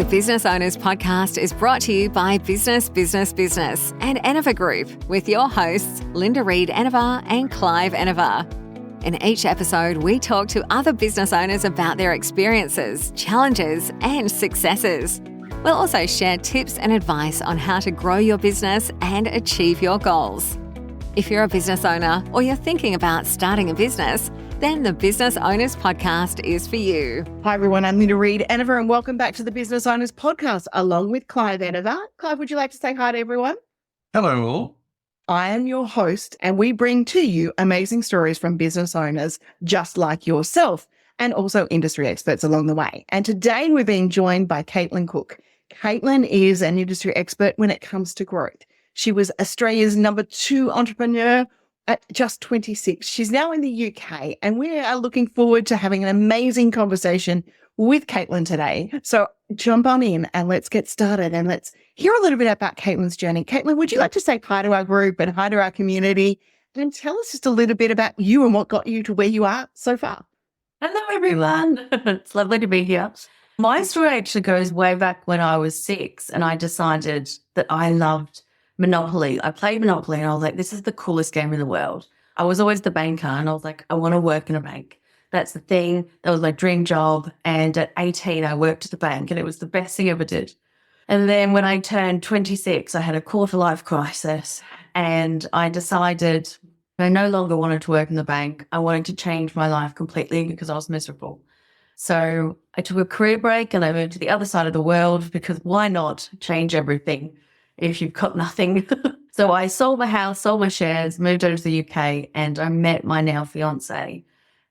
The Business Owners Podcast is brought to you by Business and Enover Group with your hosts, Linda Reid Enover and Clive Enover. In each episode, we talk to other business owners about their experiences, challenges, and successes. We'll also share tips and advice on how to grow your business and achieve your goals. If you're a business owner or you're thinking about starting a business, then the Business Owners Podcast is for you. Hi everyone, I'm Linda Reid Enover and welcome back to the Business Owners Podcast along with Clive Enover. Clive, would you like to say hi to everyone? Hello all. I am your host and we bring to you amazing stories from business owners just like yourself and also industry experts along the way. And today we're being joined by Kaitlyn Cook. Kaitlyn is an industry expert when it comes to growth. She was Australia's number 2 entrepreneur at just 26. She's now in the UK and we are looking forward to having an amazing conversation with Kaitlyn today. So jump on in and let's get started and let's hear a little bit about Kaitlyn's journey. Kaitlyn, would you like to say hi to our group and hi to our community and tell us just a little bit about you and what got you to where you are so far? Hello, everyone. It's lovely to be here. My story actually goes way back when I was 6 and I decided that I loved Monopoly. I played Monopoly and I was like, this is the coolest game in the world. I was always the banker and I was like, I want to work in a bank. That's the thing. That was my dream job. And at 18, I worked at the bank and it was the best thing I ever did. And then when I turned 26, I had a quarter life crisis and I decided I no longer wanted to work in the bank. I wanted to change my life completely because I was miserable. So I took a career break and I moved to the other side of the world because why not change everything if you've got nothing? So I sold my house, sold my shares, moved over to the UK, and I met my now fiance.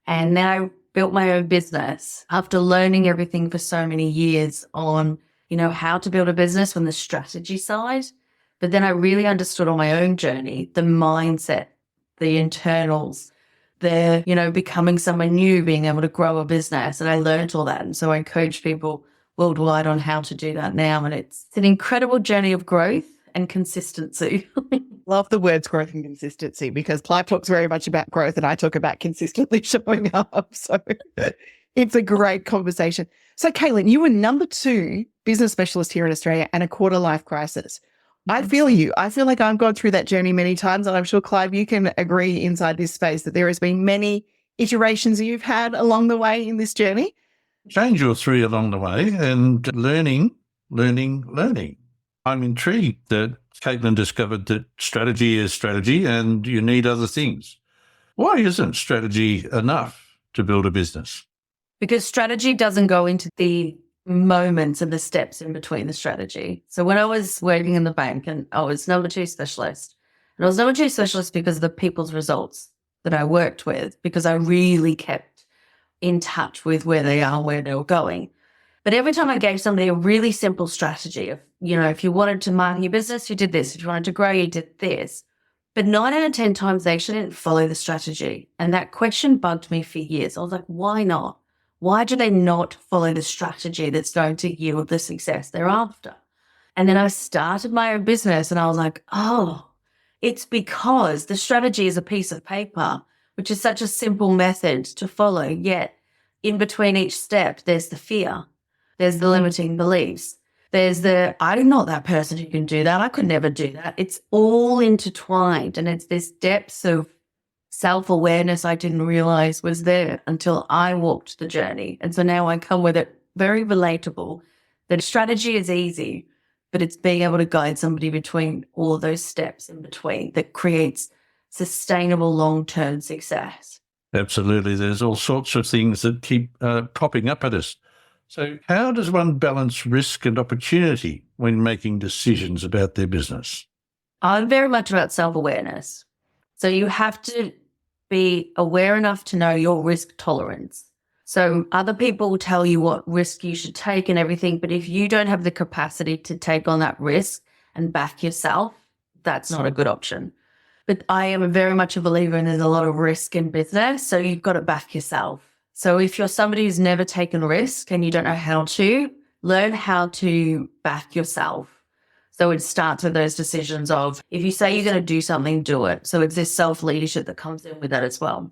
And then I built my own business after learning everything for so many years on, how to build a business from the strategy side. But then I really understood on my own journey, the mindset, the internals, the, becoming someone new, being able to grow a business. And I learned all that. And so I coach people worldwide on how to do that now. And it's an incredible journey of growth and consistency. Love the words growth and consistency because Clive talks very much about growth and I talk about consistently showing up. So it's a great conversation. So Kaitlyn, you were number 2 business specialist here in Australia and a quarter life crisis. I feel you. I feel like I've gone through that journey many times and I'm sure, Clive, you can agree inside this space that there has been many iterations you've had along the way in this journey. Change or 3 along the way and learning. I'm intrigued that Kaitlyn discovered that strategy is strategy and you need other things. Why isn't strategy enough to build a business? Because strategy doesn't go into the moments and the steps in between the strategy. So when I was working in the bank and I was number 2 specialist, and I was number 2 specialist because of the people's results that I worked with, because I really kept in touch with where they are, where they were going. But every time I gave somebody a really simple strategy of, if you wanted to market your business, you did this. If you wanted to grow, you did this. But 9 out of 10 times they actually didn't follow the strategy. And that question bugged me for years. I was like, why not? Why do they not follow the strategy that's going to yield the success they're after? And then I started my own business and I was like, oh, it's because the strategy is a piece of paper, which is such a simple method to follow. Yet in between each step, there's the fear. There's the limiting beliefs. There's I'm not that person who can do that. I could never do that. It's all intertwined. And it's this depth of self-awareness I didn't realize was there until I walked the journey. And so now I come with it very relatable that strategy is easy, but it's being able to guide somebody between all of those steps in between that creates sustainable long-term success. Absolutely. There's all sorts of things that keep popping up at us. So how does one balance risk and opportunity when making decisions about their business? I'm very much about self-awareness. So you have to be aware enough to know your risk tolerance. So other people will tell you what risk you should take and everything, but if you don't have the capacity to take on that risk and back yourself, that's not a good option. But I am very much a believer in there's a lot of risk in business, so you've got to back yourself. So if you're somebody who's never taken risk and you don't know how to, learn how to back yourself. So it starts with those decisions of, if you say you're going to do something, do it. So it's this self-leadership that comes in with that as well.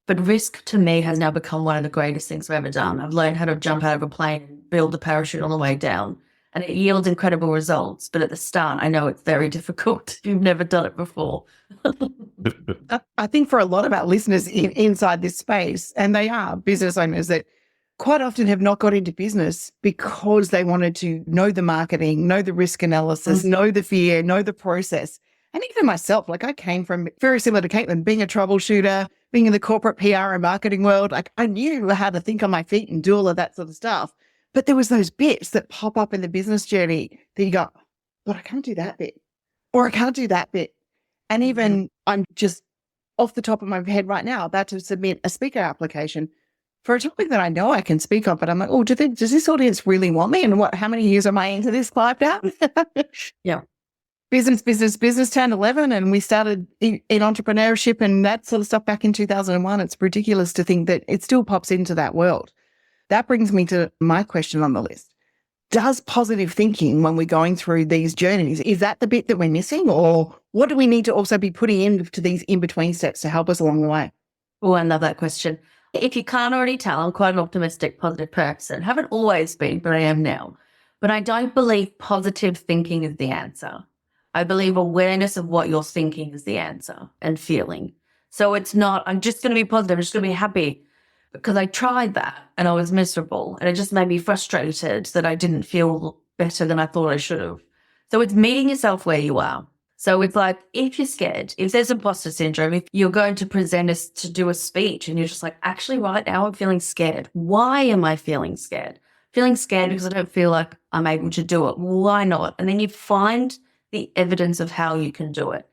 But risk to me has now become one of the greatest things I've ever done. I've learned how to jump out of a plane and build a parachute on the way down. And it yields incredible results. But at the start, I know it's very difficult if you've never done it before. I think for a lot of our listeners inside this space, and they are business owners that quite often have not got into business because they wanted to know the marketing, know the risk analysis, know the fear, know the process. And even myself, like I came from very similar to Kaitlyn, being a troubleshooter, being in the corporate PR and marketing world. Like I knew how to think on my feet and do all of that sort of stuff. But there was those bits that pop up in the business journey that you go, but I can't do that bit, or I can't do that bit. And even I'm just off the top of my head right now about to submit a speaker application for a topic that I know I can speak on, but I'm like, oh, does this audience really want me? And how many years am I into this, Clive, now? Yeah. Business turned 11, and we started in entrepreneurship and that sort of stuff back in 2001. It's ridiculous to think that it still pops into that world. That brings me to my question on the list. Does positive thinking, when we're going through these journeys, is that the bit that we're missing, or what do we need to also be putting into these in-between steps to help us along the way? Oh, I love that question. If you can't already tell, I'm quite an optimistic, positive person. Haven't always been, but I am now. But I don't believe positive thinking is the answer. I believe awareness of what you're thinking is the answer, and feeling. So it's not, I'm just going to be positive, I'm just going to be happy. Because I tried that and I was miserable, and it just made me frustrated that I didn't feel better than I thought I should have. So it's meeting yourself where you are. So it's like, if you're scared, if there's imposter syndrome, if you're going to present us to do a speech and you're just like, actually right now I'm feeling scared. Why am I feeling scared? Feeling scared because I don't feel like I'm able to do it. Why not? And then you find the evidence of how you can do it.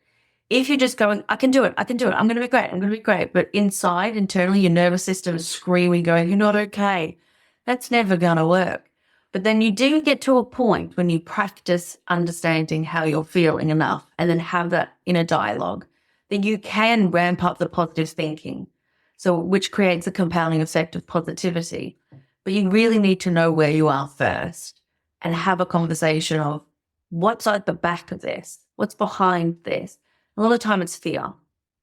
If you're just going, I can do it, I'm going to be great. But inside, internally, your nervous system is screaming, going, you're not okay. That's never going to work. But then you do get to a point when you practice understanding how you're feeling enough, and then have that inner dialogue, that you can ramp up the positive thinking. So, which creates a compounding effect of positivity. But you really need to know where you are first and have a conversation of what's at the back of this, what's behind this. A lot of time it's fear.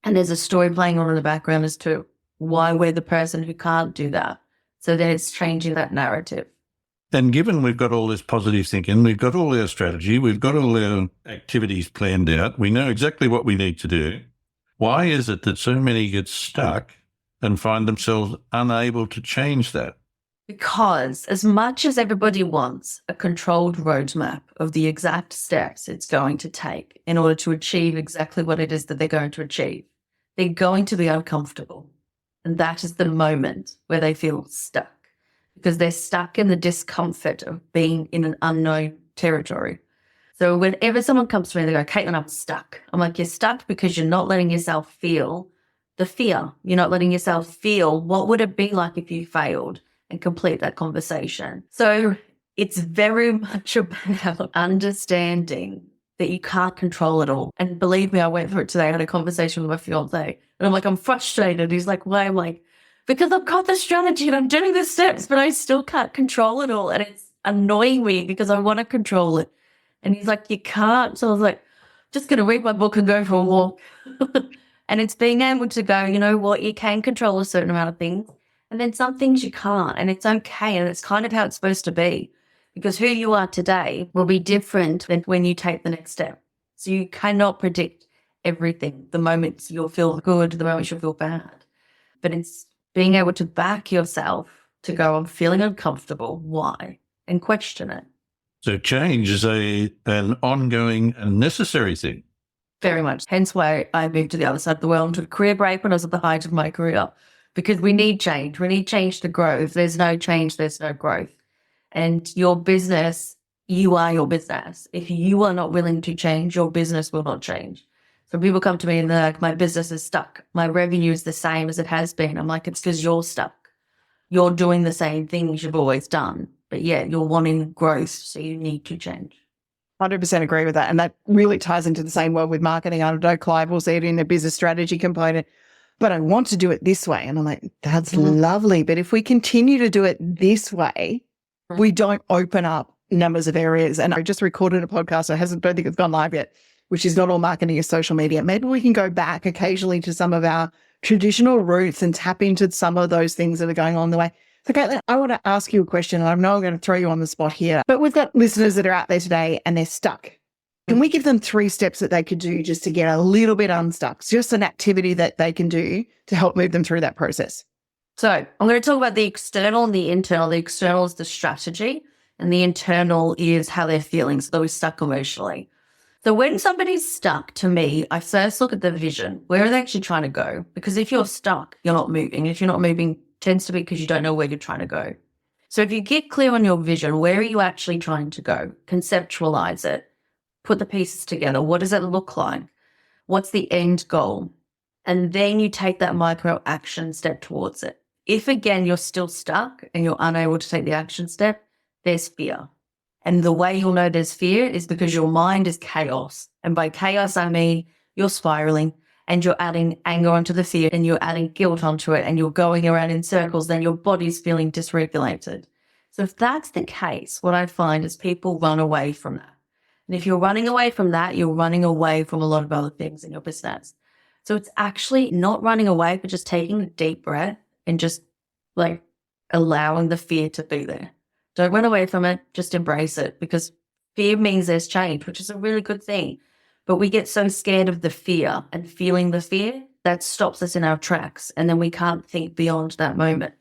And there's a story playing on in the background as to why we're the person who can't do that. So then it's changing that narrative. And given we've got all this positive thinking, we've got all our strategy, we've got all our activities planned out, we know exactly what we need to do, why is it that so many get stuck and find themselves unable to change that? Because as much as everybody wants a controlled roadmap of the exact steps it's going to take in order to achieve exactly what it is that they're going to achieve, they're going to be uncomfortable. And that is the moment where they feel stuck, because they're stuck in the discomfort of being in an unknown territory. So whenever someone comes to me, they go, Kaitlyn, I'm stuck. I'm like, you're stuck because you're not letting yourself feel the fear. You're not letting yourself feel what would it be like if you failed, and complete that conversation. So it's very much about understanding that you can't control it all. And believe me, I went through it today. I had a conversation with my fiance, and I'm like, I'm frustrated. He's like, why? I'm like, because I've got the strategy and I'm doing the steps, but I still can't control it all. And it's annoying me because I want to control it. And he's like, you can't. So I was like, just going to read my book and go for a walk. And it's being able to go, you know what, you can control a certain amount of things. And then some things you can't, and it's okay. And it's kind of how it's supposed to be, because who you are today will be different than when you take the next step. So you cannot predict everything. The moments you'll feel good, the moments you'll feel bad. But it's being able to back yourself to go, I'm feeling uncomfortable. Why? And question it. So change is an ongoing and necessary thing. Very much. Hence why I moved to the other side of the world and took a career break when I was at the height of my career. Because we need change. We need change to grow. If there's no change, there's no growth. And your business, you are your business. If you are not willing to change, your business will not change. So people come to me and they're like, my business is stuck. My revenue is the same as it has been. I'm like, it's because you're stuck. You're doing the same things you've always done. But yeah, you're wanting growth, so you need to change. 100% agree with that. And that really ties into the same world with marketing. I know Clive will see it in the business strategy component. But I want to do it this way. And I'm like, that's lovely. But if we continue to do it this way, we don't open up numbers of areas. And I just recorded a podcast. Don't think it's gone live yet, which is Not All Marketing is Social Media. Maybe we can go back occasionally to some of our traditional roots and tap into some of those things that are going on the way. So, Kaitlyn, I want to ask you a question. I know I'm going to throw you on the spot here, but we've got listeners that are out there today and they're stuck. Can we give them 3 steps that they could do just to get a little bit unstuck? It's just an activity that they can do to help move them through that process. So I'm going to talk about the external and the internal. The external is the strategy and the internal is how they're feeling. So they're stuck emotionally. So when somebody's stuck, to me, I first look at the vision. Where are they actually trying to go? Because if you're stuck, you're not moving. If you're not moving, it tends to be because you don't know where you're trying to go. So if you get clear on your vision, where are you actually trying to go? Conceptualize it. Put the pieces together. What does it look like? What's the end goal? And then you take that micro action step towards it. If again, you're still stuck and you're unable to take the action step, there's fear. And the way you'll know there's fear is because your mind is chaos. And by chaos, I mean you're spiraling and you're adding anger onto the fear and you're adding guilt onto it and you're going around in circles, then your body's feeling dysregulated. So if that's the case, what I find is people run away from that. And if you're running away from that, you're running away from a lot of other things in your business. So it's actually not running away, but just taking a deep breath and just like allowing the fear to be there. Don't run away from it, just embrace it, because fear means there's change, which is a really good thing. But we get so scared of the fear and feeling the fear that stops us in our tracks. And then we can't think beyond that moment.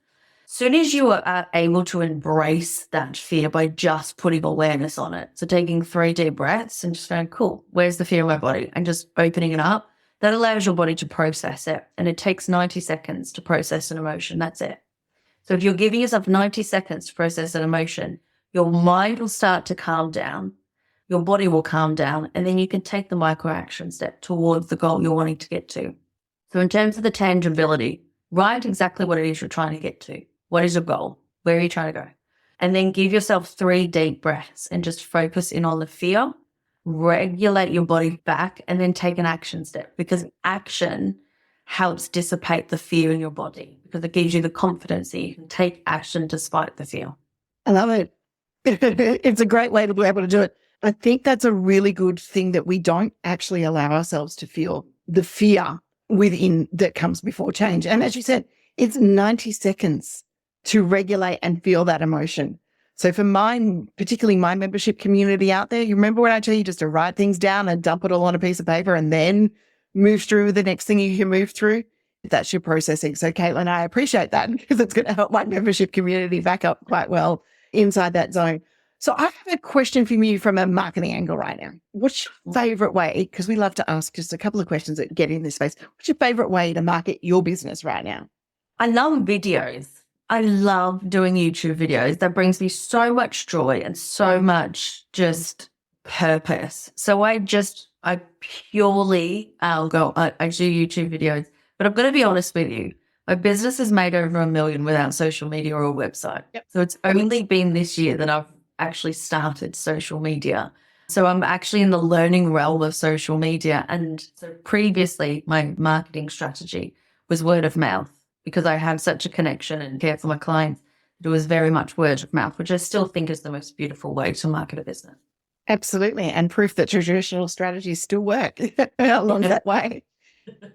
Soon as you are able to embrace that fear by just putting awareness on it, so taking 3 deep breaths and just going, cool, where's the fear in my body? And just opening it up, that allows your body to process it. And it takes 90 seconds to process an emotion. That's it. So if you're giving yourself 90 seconds to process an emotion, your mind will start to calm down, your body will calm down, and then you can take the micro action step towards the goal you're wanting to get to. So in terms of the tangibility, write exactly what it is you're trying to get to. What is your goal? Where are you trying to go? And then give yourself 3 deep breaths and just focus in on the fear, regulate your body back, and then take an action step, because action helps dissipate the fear in your body because it gives you the confidence that you can take action despite the fear. I love it. It's a great way to be able to do it. I think that's a really good thing that we don't actually allow ourselves to feel the fear within that comes before change. And as you said, it's 90 seconds to regulate and feel that emotion. So for mine, particularly my membership community out there, you remember when I tell you just to write things down and dump it all on a piece of paper and then move through the next thing you can move through? That's your processing. So Kaitlyn, I appreciate that because it's going to help my membership community back up quite well inside that zone. So I have a question for you from a marketing angle right now. What's your favorite way? Because we love to ask just a couple of questions that get in this space. What's your favorite way to market your business right now? I love videos. I love doing YouTube videos. That brings me so much joy and so much just purpose. So I purely, I do YouTube videos, but I'm going to be honest with you. My business has made over $1 million without social media or a website. Yep. So it's only been this year that I've actually started social media. So I'm actually in the learning realm of social media. And so previously my marketing strategy was word of mouth because I have such a connection and care for my clients. It was very much word of mouth, which I still think is the most beautiful way to market a business. Absolutely. And proof that traditional strategies still work along that way.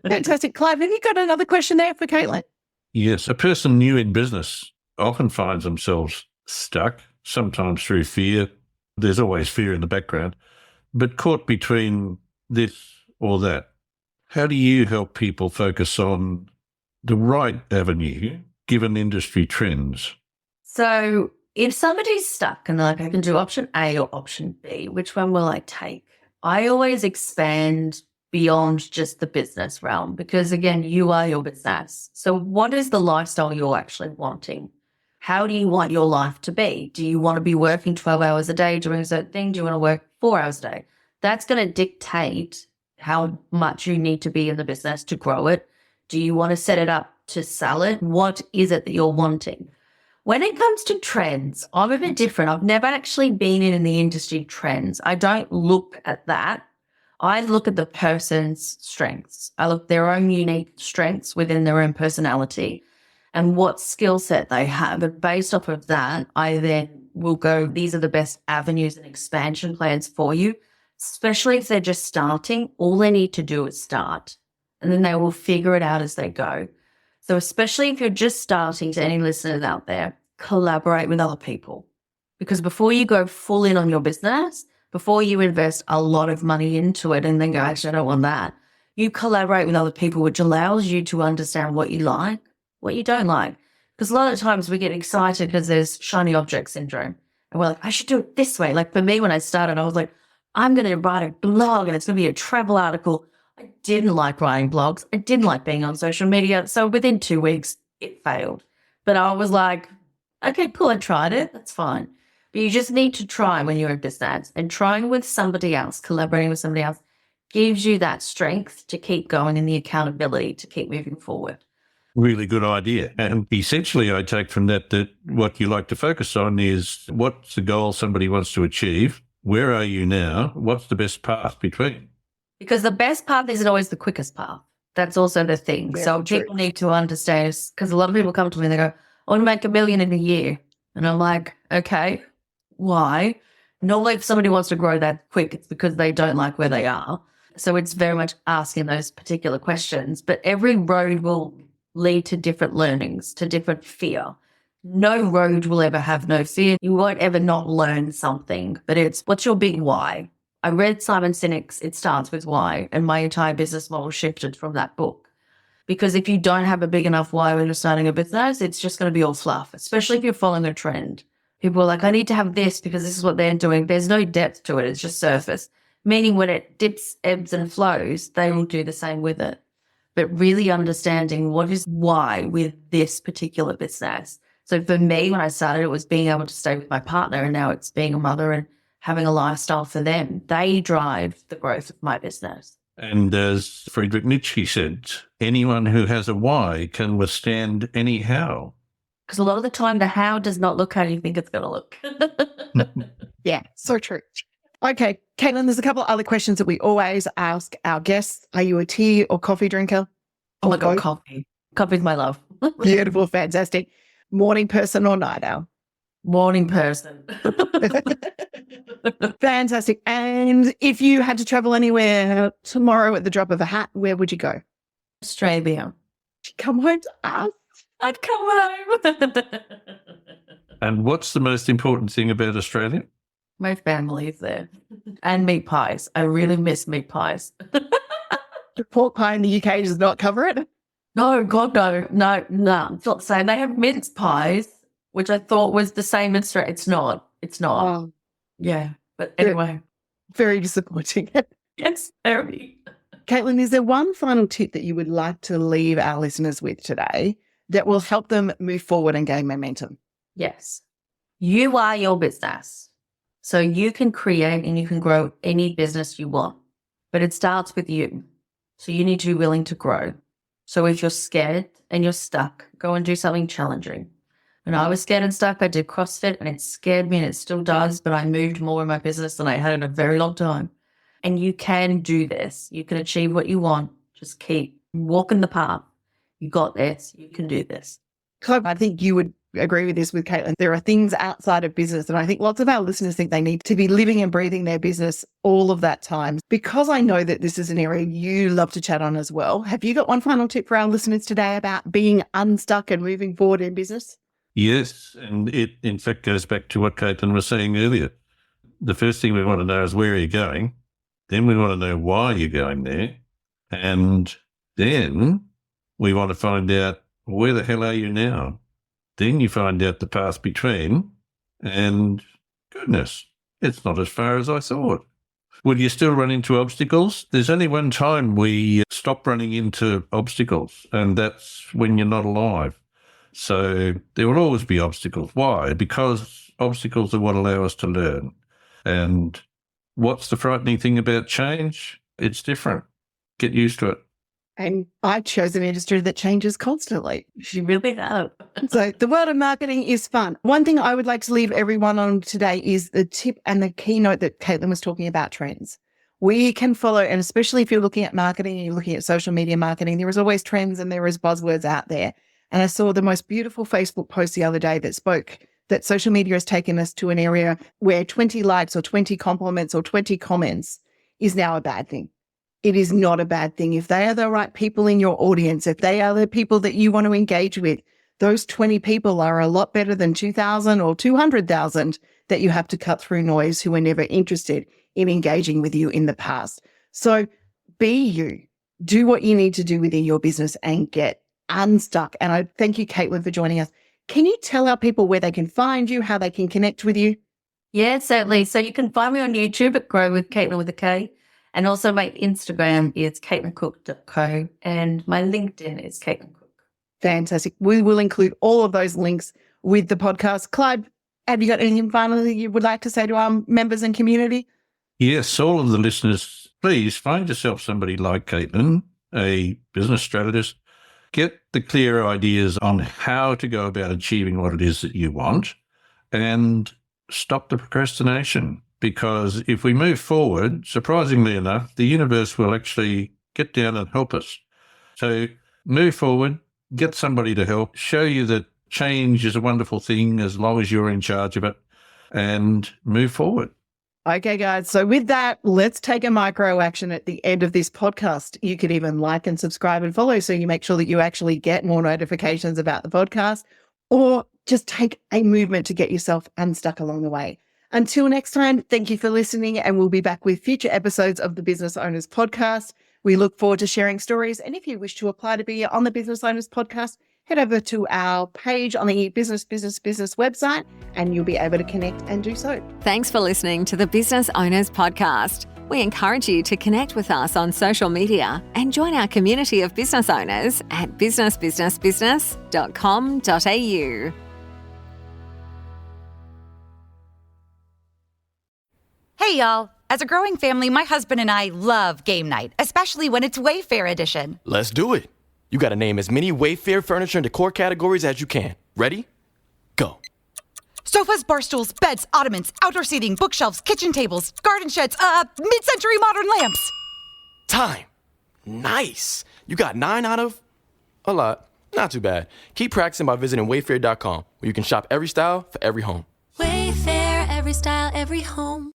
Fantastic. Clive, have you got another question there for Kaitlyn? Yes. A person new in business often finds themselves stuck, sometimes through fear. There's always fear in the background, but caught between this or that. How do you help people focus on the right avenue given industry trends? So if somebody's stuck and they're like, I can do option A or option B, which one will I take? I always expand beyond just the business realm because, again, you are your business. So what is the lifestyle you're actually wanting? How do you want your life to be? Do you want to be working 12 hours a day doing a certain thing? Do you want to work 4 hours a day? That's going to dictate how much you need to be in the business to grow it. Do you want to set it up to sell it? What is it that you're wanting? When it comes to trends, I'm a bit different. I've never actually been in the industry trends. I don't look at that. I look at the person's strengths. I look at their own unique strengths within their own personality and what skill set they have. And based off of that, I then will go, these are the best avenues and expansion plans for you, especially if they're just starting. All they need to do is start, and then they will figure it out as they go. So especially if you're just starting, to any listeners out there, collaborate with other people. Because before you go full in on your business, before you invest a lot of money into it and then go, actually, I don't want that, you collaborate with other people, which allows you to understand what you like, what you don't like. Because a lot of times we get excited because there's shiny object syndrome. And we're like, I should do it this way. Like for me, when I started, I was like, I'm going to write a blog and it's going to be a travel article. I didn't like writing blogs. I didn't like being on social media. So within 2 weeks, it failed. But I was like, okay, cool, I tried it. That's fine. But you just need to try when you're in business, and trying with somebody else, collaborating with somebody else, gives you that strength to keep going and the accountability to keep moving forward. Really good idea. And essentially, I take from that what you like to focus on is what's the goal somebody wants to achieve? Where are you now? What's the best path between? Because the best path isn't always the quickest path. That's also the thing. Yeah, so true. people need to understand, because a lot of people come to me and they go, I want to make $1 million in a year. And I'm like, okay, why? Normally if somebody wants to grow that quick, it's because they don't like where they are. So it's very much asking those particular questions. But every road will lead to different learnings, to different fear. No road will ever have no fear. You won't ever not learn something, but it's what's your big why? I read Simon Sinek's It Starts With Why, and my entire business model shifted from that book. Because if you don't have a big enough why when you're starting a business, it's just going to be all fluff, especially if you're following a trend. People are like, I need to have this because this is what they're doing. There's no depth to it. It's just surface. Meaning when it dips, ebbs and flows, they will do the same with it. But really understanding what is why with this particular business. So for me, when I started, it was being able to stay with my partner, and now it's being a mother and having a lifestyle for them. They drive the growth of my business. And as Friedrich Nietzsche said, anyone who has a why can withstand any how. Because a lot of the time, the how does not look how you think it's going to look. Yeah, so true. Okay, Kaitlyn, there's a couple of other questions that we always ask our guests. Are you a tea or coffee drinker? Oh my Or God, both? coffee. Coffee's my love. Beautiful, fantastic. Morning person or night owl? Morning person. Fantastic. And if you had to travel anywhere tomorrow at the drop of a hat, where would you go? Australia. Come home to us. I'd come home. And what's the most important thing about Australia? My family is there. And meat pies. I really miss meat pies. The pork pie in the UK does not cover it. No, God, no. No, it's not the same. They have mince pies, which I thought was the same in Australia. It's not. It's not. Oh, Yeah. But anyway. very disappointing. Yes, very. Kaitlyn, is there one final tip that you would like to leave our listeners with today that will help them move forward and gain momentum? Yes. You are your business. So you can create and you can grow any business you want, but it starts with you. So you need to be willing to grow. So if you're scared and you're stuck, go and do something challenging. When I was scared and stuck, I did CrossFit and it scared me and it still does, but I moved more in my business than I had in a very long time. And you can do this. You can achieve what you want. Just keep walking the path. You got this. You can do this. Clive, I think you would agree with this with Kaitlyn. There are things outside of business, and I think lots of our listeners think they need to be living and breathing their business all of that time. Because I know that this is an area you love to chat on as well, have you got one final tip for our listeners today about being unstuck and moving forward in business? Yes, and it in fact goes back to what Kaitlyn was saying earlier. The first thing we want to know is where are you going? Then we want to know why you're going there. And then we want to find out where the hell are you now? Then you find out the path between, and goodness, it's not as far as I thought. Will you still run into obstacles? There's only one time we stop running into obstacles, and that's when you're not alive. So there will always be obstacles. Why? Because obstacles are what allow us to learn. And what's the frightening thing about change? It's different. Get used to it. And I chose an industry that changes constantly. You really have. So the world of marketing is fun. One thing I would like to leave everyone on today is the tip and the keynote that Kaitlyn was talking about, trends. We can follow, and especially if you're looking at marketing and you're looking at social media marketing, there is always trends and there is buzzwords out there. And I saw the most beautiful Facebook post the other day that spoke that social media has taken us to an area where 20 likes or 20 compliments or 20 comments is now a bad thing. It is not a bad thing. If they are the right people in your audience, if they are the people that you want to engage with, those 20 people are a lot better than 2,000 or 200,000 that you have to cut through noise who were never interested in engaging with you in the past. So be you. Do what you need to do within your business and get unstuck. And I thank you, Kaitlyn, for joining us. Can you tell our people where they can find you, how they can connect with you? Yeah, certainly. So you can find me on YouTube at Grow with Kaitlyn with a K. And also my Instagram is kaitlyncook.co and my LinkedIn is Kaitlyn Cook. Fantastic. We will include all of those links with the podcast. Clyde, have you got anything finally you would like to say to our members and community? Yes, all of the listeners, please find yourself somebody like Kaitlyn, a business strategist. Get the clear ideas on how to go about achieving what it is that you want and stop the procrastination. Because if we move forward, surprisingly enough, the universe will actually get down and help us. So move forward, get somebody to help, show you that change is a wonderful thing as long as you're in charge of it, and move forward. Okay, guys. So with that, let's take a micro action at the end of this podcast. You could even like and subscribe and follow so you make sure that you actually get more notifications about the podcast, or just take a movement to get yourself unstuck along the way. Until next time, thank you for listening, and we'll be back with future episodes of the Business Owners Podcast. We look forward to sharing stories, and if you wish to apply to be on the Business Owners Podcast, head over to our page on the Business website, and you'll be able to connect and do so. Thanks for listening to the Business Owners Podcast. We encourage you to connect with us on social media and join our community of business owners at businessbusinessbusiness.com.au. Hey, y'all. As a growing family, my husband and I love game night, especially when it's Wayfair edition. Let's do it. You got to name as many Wayfair furniture and decor categories as you can. Ready? Go. Sofas, bar stools, beds, ottomans, outdoor seating, bookshelves, kitchen tables, garden sheds, mid-century modern lamps. Time. Nice. You got 9 out of a lot. Not too bad. Keep practicing by visiting wayfair.com, where you can shop every style for every home. Wayfair, every style, every home.